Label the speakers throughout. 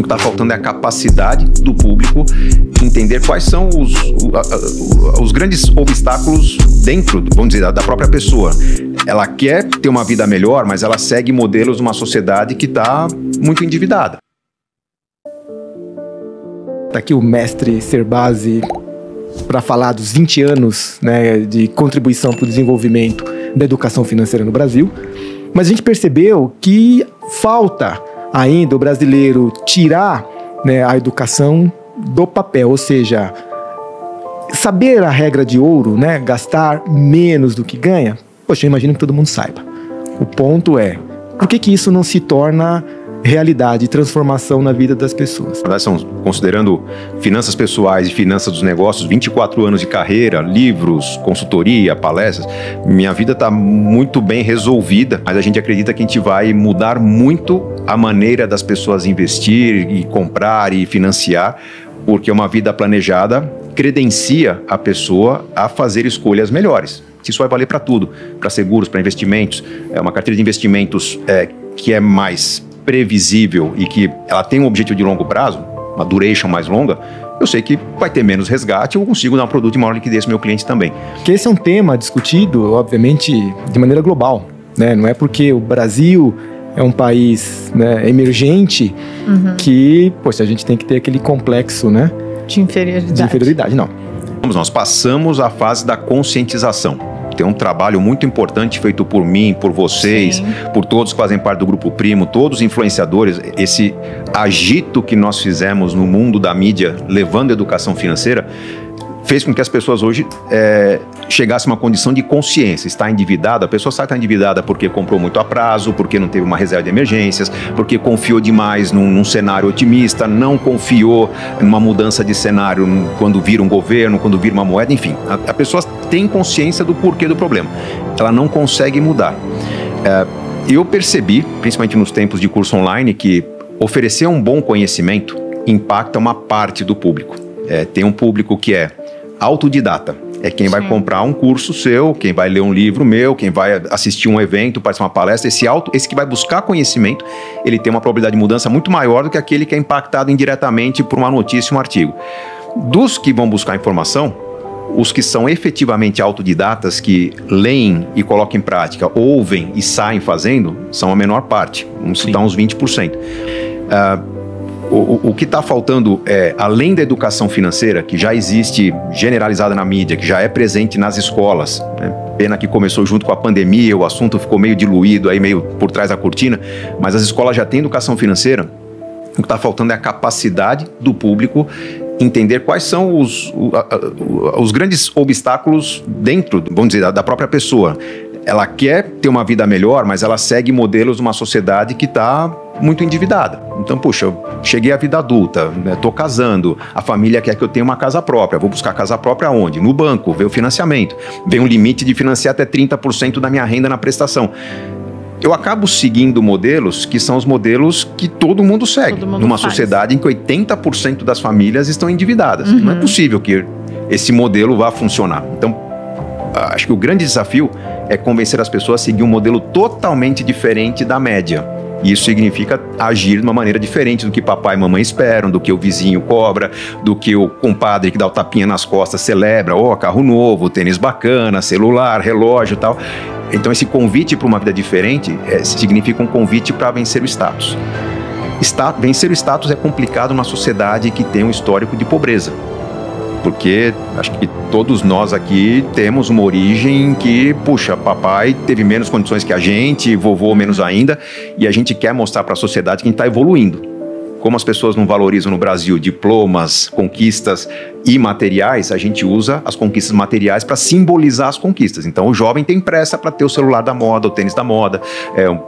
Speaker 1: está faltando é a capacidade do público entender quais são os grandes obstáculos dentro, vamos dizer, da própria pessoa. Ela quer ter uma vida melhor, mas ela segue modelos de uma sociedade que está muito endividada.
Speaker 2: Está aqui o mestre Serbasi para falar dos 20 anos, né, de contribuição para o desenvolvimento da educação financeira no Brasil. Mas a gente percebeu que falta ainda o brasileiro tirar, né, a educação do papel, ou seja, saber a regra de ouro, né, gastar menos do que ganha. Poxa, eu imagino que todo mundo saiba. O ponto é, por que isso não se torna realidade, transformação na vida das pessoas?
Speaker 1: Nós estamos considerando finanças pessoais e finanças dos negócios, 24 anos de carreira, livros, consultoria, palestras. Minha vida está muito bem resolvida, mas a gente acredita que a gente vai mudar muito a maneira das pessoas investir e comprar e financiar, porque uma vida planejada credencia a pessoa a fazer escolhas melhores. Isso vai valer para tudo, para seguros, para investimentos. É uma carteira de investimentos que é mais previsível e que ela tem um objetivo de longo prazo, uma duration mais longa, eu sei que vai ter menos resgate, eu consigo dar um produto de maior liquidez para o meu cliente também.
Speaker 2: Que esse é um tema discutido, obviamente, de maneira global, né? Não é porque o Brasil é um país, né, emergente que, poxa, a gente tem que ter aquele complexo, né,
Speaker 3: de inferioridade.
Speaker 2: De inferioridade, não.
Speaker 1: Nós passamos a fase da conscientização. Tem um trabalho muito importante feito por mim, por vocês, sim, por todos que fazem parte do Grupo Primo, todos os influenciadores. Esse agito que nós fizemos no mundo da mídia, levando a educação financeira, fez com que as pessoas hoje chegassem a uma condição de consciência. Está endividada, a pessoa sabe que está endividada porque comprou muito a prazo, porque não teve uma reserva de emergências, porque confiou demais num cenário otimista, não confiou numa mudança de cenário quando vira um governo, quando vira uma moeda, enfim. A pessoa tem consciência do porquê do problema. Ela não consegue mudar. Eu percebi, principalmente nos tempos de curso online, que oferecer um bom conhecimento impacta uma parte do público. Tem um público que é autodidata. É quem vai comprar um curso seu, quem vai ler um livro meu, quem vai assistir um evento, participar de uma palestra. Esse que vai buscar conhecimento, ele tem uma probabilidade de mudança muito maior do que aquele que é impactado indiretamente por uma notícia, um artigo. Dos que vão buscar informação, os que são efetivamente autodidatas, que leem e colocam em prática, ouvem e saem fazendo, são a menor parte. Vamos citar uns 20%. O que está faltando além da educação financeira, que já existe generalizada na mídia, que já é presente nas escolas, né? Pena que começou junto com a pandemia, o assunto ficou meio diluído, aí meio por trás da cortina, mas as escolas já têm educação financeira. O que está faltando é a capacidade do público entender quais são os grandes obstáculos dentro, vamos dizer, da própria pessoa. Ela quer ter uma vida melhor, mas ela segue modelos de uma sociedade que está muito endividada. Então, puxa, eu cheguei à vida adulta, né, tô casando, a família quer que eu tenha uma casa própria. Vou buscar casa própria onde? No banco, vê o financiamento. Vem um limite de financiar até 30% da minha renda na prestação. Eu acabo seguindo modelos que são os modelos que todo mundo segue. Numa sociedade em que 80% das famílias estão endividadas. Não é possível que esse modelo vá funcionar. Então, acho que o grande desafio é convencer as pessoas a seguir um modelo totalmente diferente da média. E isso significa agir de uma maneira diferente do que papai e mamãe esperam, do que o vizinho cobra, do que o compadre que dá o tapinha nas costas celebra, carro novo, tênis bacana, celular, relógio e tal. Então esse convite para uma vida diferente significa um convite para vencer o status. Vencer o status é complicado numa sociedade que tem um histórico de pobreza. Porque acho que todos nós aqui temos uma origem que, puxa, papai teve menos condições que a gente, vovô menos ainda, e a gente quer mostrar para a sociedade que a gente está evoluindo. Como as pessoas não valorizam no Brasil diplomas, conquistas imateriais, a gente usa as conquistas materiais para simbolizar as conquistas. Então o jovem tem pressa para ter o celular da moda, o tênis da moda,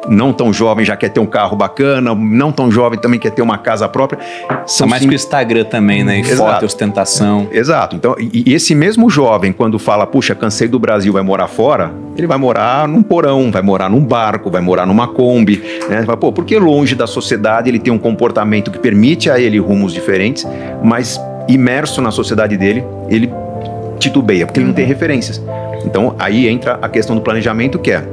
Speaker 1: não tão jovem já quer ter um carro bacana, não tão jovem também quer ter uma casa própria.
Speaker 4: São mais que o Instagram também, né? E foto, ostentação.
Speaker 1: Exato. Então, e esse mesmo jovem, quando fala, puxa, cansei do Brasil, vai morar fora, ele vai morar num porão, vai morar num barco, vai morar numa Kombi, né? Fala, pô, porque longe da sociedade ele tem um comportamento que permite a ele rumos diferentes, mas imerso na sociedade dele, ele titubeia, porque ele não tem referências. Então, aí entra a questão do planejamento, que é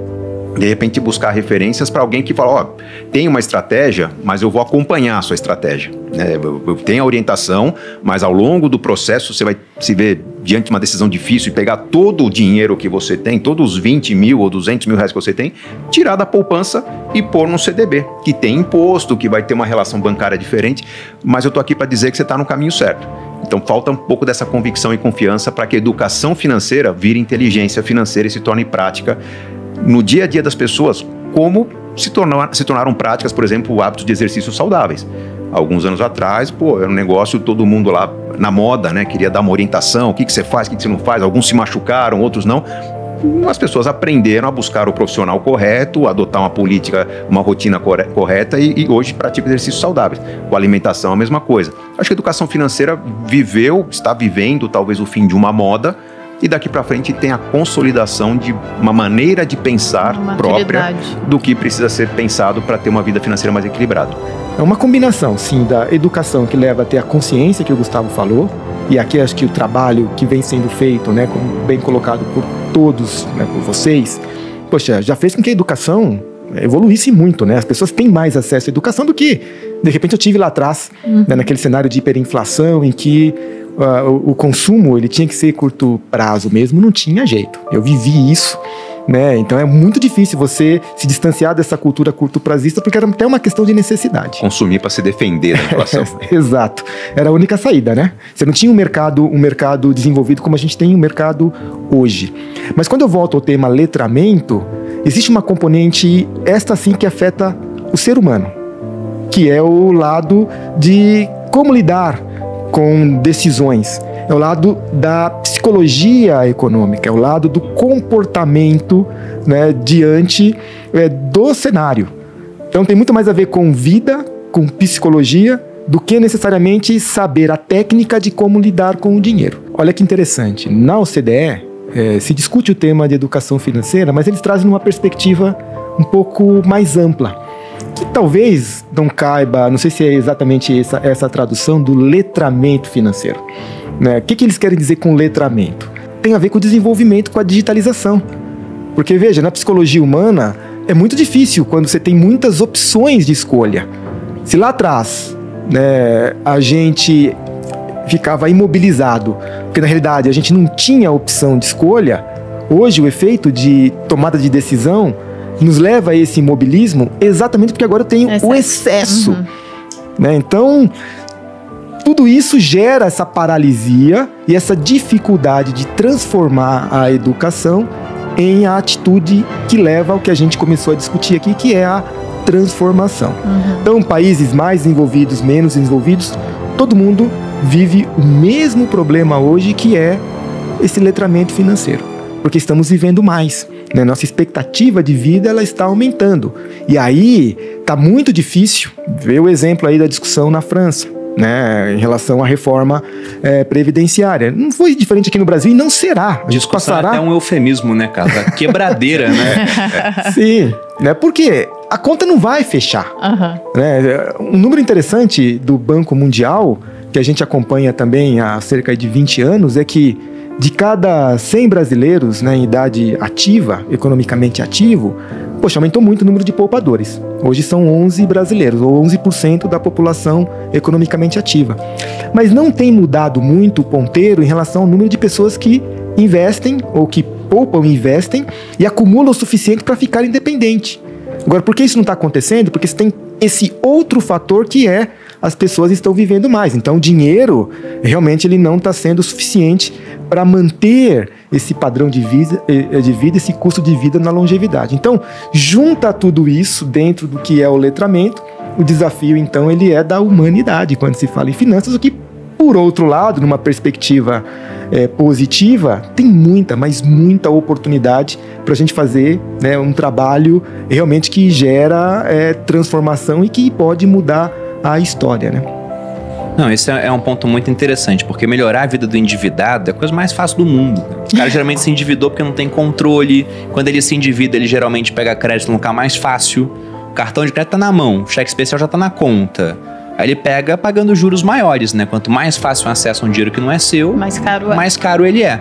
Speaker 1: De repente buscar referências para alguém que fala, ó, tem uma estratégia, mas eu vou acompanhar a sua estratégia. Eu tenho a orientação, mas ao longo do processo você vai se ver diante de uma decisão difícil e pegar todo o dinheiro que você tem, todos os 20 mil ou 200 mil reais que você tem, tirar da poupança e pôr num CDB, que tem imposto, que vai ter uma relação bancária diferente, mas eu tô aqui para dizer que você está no caminho certo. Então falta um pouco dessa convicção e confiança para que a educação financeira vire inteligência financeira e se torne prática no dia a dia das pessoas, como se tornaram práticas, por exemplo, hábitos de exercícios saudáveis. Alguns anos atrás, era um negócio, todo mundo lá na moda, né? Queria dar uma orientação, o que você faz, o que você não faz. Alguns se machucaram, outros não. As pessoas aprenderam a buscar o profissional correto, adotar uma política, uma rotina correta e hoje praticam exercícios saudáveis. Com a alimentação, a mesma coisa. Acho que a educação financeira está vivendo talvez o fim de uma moda, e daqui para frente tem a consolidação de uma maneira de pensar própria do que precisa ser pensado para ter uma vida financeira mais equilibrada.
Speaker 2: É uma combinação, sim, da educação que leva a ter a consciência que o Gustavo falou, e aqui acho que o trabalho que vem sendo feito, né, como bem colocado por todos, né, por vocês, poxa, já fez com que a educação evoluísse muito, né? As pessoas têm mais acesso à educação do que, de repente, eu tive lá atrás, né, naquele cenário de hiperinflação em que o consumo ele tinha que ser curto prazo mesmo, não tinha jeito. Eu vivi isso, né? Então é muito difícil você se distanciar dessa cultura curto-prazista, porque era até uma questão de necessidade.
Speaker 1: Consumir para se defender da inflação.
Speaker 2: Exato. Era a única saída, né? Você não tinha um mercado desenvolvido como a gente tem um mercado hoje. Mas quando eu volto ao tema letramento, existe uma componente, esta sim, que afeta o ser humano, que é o lado de como lidar com decisões. É o lado da psicologia econômica, é o lado do comportamento, né, diante do cenário. Então tem muito mais a ver com vida, com psicologia, do que necessariamente saber a técnica de como lidar com o dinheiro. Olha que interessante, na OCDE se discute o tema de educação financeira, mas eles trazem uma perspectiva um pouco mais ampla, que talvez não caiba, não sei se é exatamente essa tradução do letramento financeiro. Né? O que eles querem dizer com letramento? Tem a ver com o desenvolvimento, com a digitalização. Porque, veja, na psicologia humana é muito difícil quando você tem muitas opções de escolha. Se lá atrás, né, a gente ficava imobilizado, porque na realidade a gente não tinha opção de escolha, hoje o efeito de tomada de decisão nos leva a esse imobilismo exatamente porque agora eu tenho o excesso. Né? Então, tudo isso gera essa paralisia e essa dificuldade de transformar a educação em a atitude que leva ao que a gente começou a discutir aqui, que é a transformação. Então, países mais desenvolvidos, menos desenvolvidos, todo mundo vive o mesmo problema hoje, que é esse letramento financeiro, porque estamos vivendo mais. Né? Nossa expectativa de vida ela está aumentando. E aí está muito difícil ver o exemplo aí da discussão na França, né, em relação à reforma previdenciária. Não foi diferente aqui no Brasil e não será. A gente passará...
Speaker 4: É um eufemismo, né, cara? Quebradeira, né?
Speaker 2: Sim, né? Porque a conta não vai fechar. Né? Um número interessante do Banco Mundial, que a gente acompanha também há cerca de 20 anos, é que de cada 100 brasileiros, né, em idade ativa, economicamente ativo, poxa, aumentou muito o número de poupadores. Hoje são 11 brasileiros, ou 11% da população economicamente ativa. Mas não tem mudado muito o ponteiro em relação ao número de pessoas que investem, ou que poupam e investem, e acumulam o suficiente para ficar independente. Agora, por que isso não está acontecendo? Porque você tem esse outro fator que é as pessoas estão vivendo mais. Então, o dinheiro, realmente, ele não está sendo suficiente para manter esse padrão de vida, esse custo de vida na longevidade. Então, junta tudo isso dentro do que é o letramento, o desafio, então, ele é da humanidade, quando se fala em finanças, o que, por outro lado, numa perspectiva positiva, tem muita, mas muita oportunidade para a gente fazer, né, um trabalho realmente que gera transformação e que pode mudar a história, né?
Speaker 4: Não, esse é um ponto muito interessante, porque melhorar a vida do endividado é a coisa mais fácil do mundo. O cara geralmente se endividou porque não tem controle. Quando ele se endivida, ele geralmente pega crédito no lugar mais fácil. O cartão de crédito tá na mão, o cheque especial já tá na conta. Aí ele pega pagando juros maiores, né? Quanto mais fácil o acesso a um dinheiro que não é seu, mais caro ele é.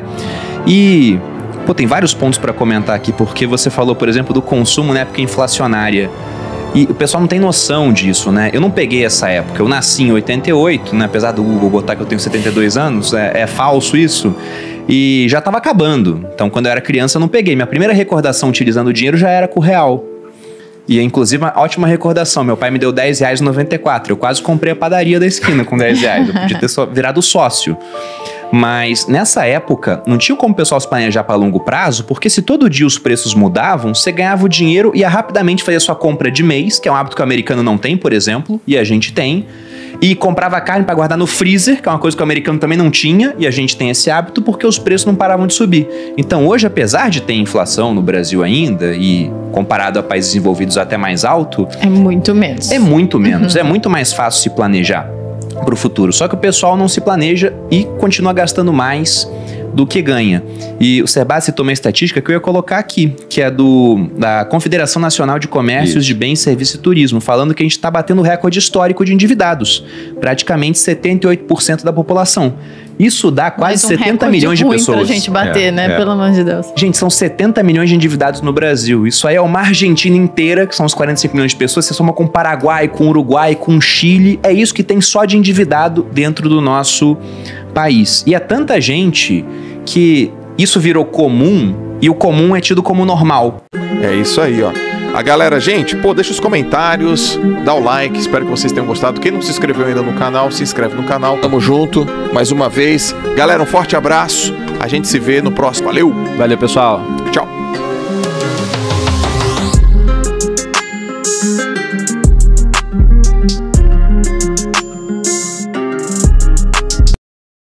Speaker 4: E Pô, tem vários pontos para comentar aqui, porque você falou, por exemplo, do consumo na época inflacionária. E o pessoal não tem noção disso, né? Eu não peguei essa época. Eu nasci em 88, né? Apesar do Google botar que eu tenho 72 anos, é falso isso. E já estava acabando. Então, quando eu era criança, eu não peguei. Minha primeira recordação utilizando o dinheiro já era com o real. E, inclusive, uma ótima recordação. Meu pai me deu R$10 em 94. Eu quase comprei a padaria da esquina com R$10. Eu podia ter virado sócio. Mas nessa época, não tinha como o pessoal se planejar para longo prazo, porque se todo dia os preços mudavam, você ganhava o dinheiro e ia rapidamente fazer sua compra de mês, que é um hábito que o americano não tem, por exemplo, e a gente tem. E comprava carne para guardar no freezer, que é uma coisa que o americano também não tinha, e a gente tem esse hábito porque os preços não paravam de subir. Então hoje, apesar de ter inflação no Brasil ainda, e comparado a países desenvolvidos até mais alto...
Speaker 3: É muito menos.
Speaker 4: É muito menos, é muito mais fácil se planejar para o futuro. Só que o pessoal não se planeja e continua gastando mais do que ganha. E o Serbasi citou uma estatística que eu ia colocar aqui, que é da Confederação Nacional de Comércios de Bens, Serviços e Turismo, falando que a gente está batendo recorde histórico de endividados. Praticamente 78% da população. Isso dá quase 70 milhões de pessoas.
Speaker 3: Pra gente bater, né? Pelo amor de Deus.
Speaker 4: Gente, são 70 milhões de endividados no Brasil. Isso aí é uma Argentina inteira, que são os 45 milhões de pessoas. Você soma com Paraguai, com Uruguai, com Chile. É isso que tem só de endividado dentro do nosso país. E é tanta gente que isso virou comum e o comum é tido como normal.
Speaker 5: É isso aí, ó. A galera, gente, deixa os comentários, dá o like, espero que vocês tenham gostado. Quem não se inscreveu ainda no canal, se inscreve no canal. Tamo junto, mais uma vez. Galera, um forte abraço. A gente se vê no próximo. Valeu!
Speaker 4: Valeu, pessoal.
Speaker 5: Tchau.